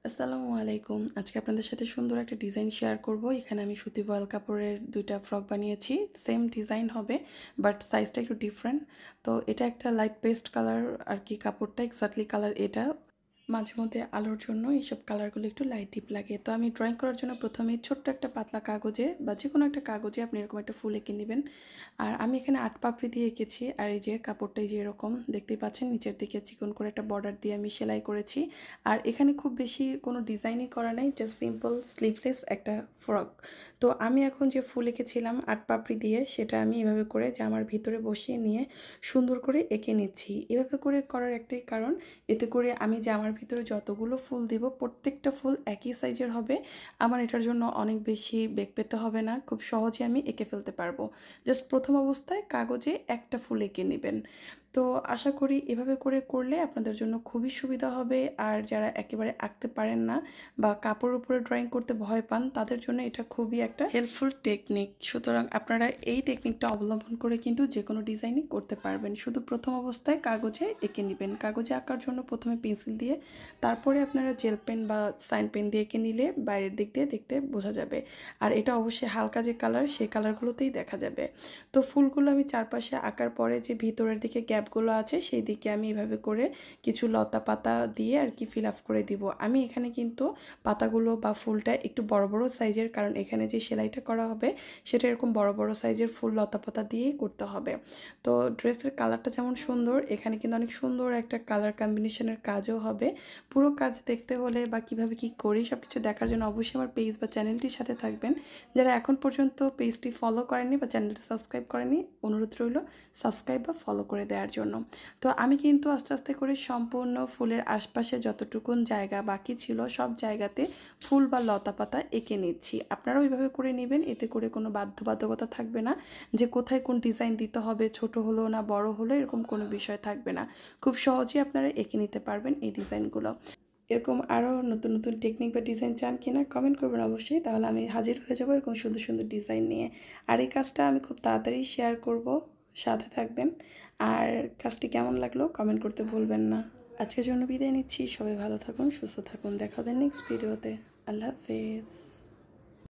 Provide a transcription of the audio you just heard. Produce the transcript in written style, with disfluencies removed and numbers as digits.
আসসালামু আলাইকুম। আজকে আপনাদের সাথে সুন্দর একটা ডিজাইন শেয়ার করব। এখানে আমি সুতি ভয়েল কাপড়ের ২ টা ফ্রক বানিয়েছি। সেম ডিজাইন হবে বাট সাইজটা একটু ডিফারেন্ট। তো এটা একটা লাইট পেস্ট কালার আরকি কাপড়টা এক্সাক্টলি কালার এটা। মাঝে মধ্যে আলোর জন্য এইসব কালারগুলো একটু লাইট ডিপ লাগে। তো আমি ড্রয়িং করার জন্য প্রথমেই ছোট্ট একটা পাতলা কাগজে বা যেকোনো একটা কাগজে আপনি এরকম একটা ফুল এঁকে নিবেন। আর আমি এখানে ৮ পাপড়ি দিয়ে এঁকেছি। আর এই যে কাপড়টা এই যে এরকম দেখতেই পাচ্ছেন নিচের দিকে চিকন করে একটা বর্ডার দিয়ে আমি সেলাই করেছি। আর এখানে খুব বেশি কোনো ডিজাইনই করা নাই, জাস্ট সিম্পল স্লিভলেস একটা ফ্রক। তো আমি এখন যে ফুল এঁকেছিলাম ৮ পাপড়ি দিয়ে সেটা আমি এভাবে করে জামার ভিতরে বসিয়ে নিয়ে সুন্দর করে এঁকে নিচ্ছি। এভাবে করে করার একটাই কারণ, এতে করে আমি জামার ভিতরে যতগুলো ফুল দিব প্রত্যেকটা ফুল একই সাইজের হবে। আমার এটার জন্য অনেক বেশি বেগ পেতে হবে না, খুব সহজে আমি এঁকে ফেলতে পারবো। জাস্ট প্রথম অবস্থায় কাগজে একটা ফুল এঁকে নেবেন। তো আশা করি এভাবে করে করলে আপনাদের জন্য খুবই সুবিধা হবে। আর যারা একেবারে আঁকতে পারেন না বা কাপড়ের উপরে ড্রয়িং করতে ভয় পান তাদের জন্য এটা খুবই একটা হেল্পফুল টেকনিক। সুতরাং আপনারা এই টেকনিকটা অবলম্বন করে কিন্তু যে কোনো ডিজাইনই করতে পারবেন। শুধু প্রথম অবস্থায় কাগজে এঁকে নেবেন। কাগজে আঁকার জন্য প্রথমে পেন্সিল দিয়ে, তারপরে আপনারা জেল পেন বা সাইন পেন দিয়ে এঁকে নিলে বাইরের দিক দিয়ে দেখতে বোঝা যাবে। আর এটা অবশ্যই হালকা যে কালার সেই কালারগুলোতেই দেখা যাবে। তো ফুলগুলো আমি চারপাশে আঁকার পরে যে ভিতরের দিকে গ্যাপগুলো আছে সেই দিকে আমি এভাবে করে কিছু লতা পাতা দিয়ে আর কি ফিল আপ করে দিব। আমি এখানে কিন্তু পাতাগুলো বা ফুলটা একটু বড় বড় সাইজের, কারণ এখানে যে সেলাইটা করা হবে সেটা এরকম বড় বড় সাইজের ফুল লতা পাতা দিয়েই করতে হবে। তো ড্রেসের কালারটা যেমন সুন্দর, এখানে কিন্তু অনেক সুন্দর একটা কালার কম্বিনেশনের কাজও হবে। পুরো কাজ দেখতে হলে বা কিভাবে কি করি সব কিছু দেখার জন্য অবশ্যই আমার পেজ বা চ্যানেলটির সাথে থাকবেন। যারা এখন পর্যন্ত পেজটি ফলো করেননি বা চ্যানেলটি সাবস্ক্রাইব করেনি, অনুরোধ রইল সাবস্ক্রাইব বা ফলো করে দেওয়ার জন্য। তো আমি কিন্তু আস্তে আস্তে করে সম্পূর্ণ ফুলের আশপাশে যতটুকুন জায়গা বাকি ছিল সব জায়গাতে ফুল বা লতা পাতা এঁকে নিচ্ছি। আপনারাও ওইভাবে করে নেবেন, এতে করে কোনো বাধ্যবাধকতা থাকবে না যে কোথায় কোন ডিজাইন দিতে হবে, ছোট হলো না বড় হলো এরকম কোনো বিষয় থাকবে না। খুব সহজেই আপনারা এঁকে নিতে পারবেন এই ডিজাইনগুলো। এরকম আরও নতুন নতুন টেকনিক বা ডিজাইন চান কিনা কমেন্ট করবেন অবশ্যই, তাহলে আমি হাজির হয়ে যাবো এরকম সুন্দর সুন্দর ডিজাইন নিয়ে। আর এই কাজটা আমি খুব তাড়াতাড়ি শেয়ার করব, সাথে থাকবেন। আর কাজটি কেমন লাগলো কমেন্ট করতে ভুলবেন না। আজকের জন্য বিদায় নিচ্ছি। সবাই ভালো থাকুন, সুস্থ থাকুন, দেখা হবে নেক্সট ভিডিওতে। আল্লাহ হাফেজ।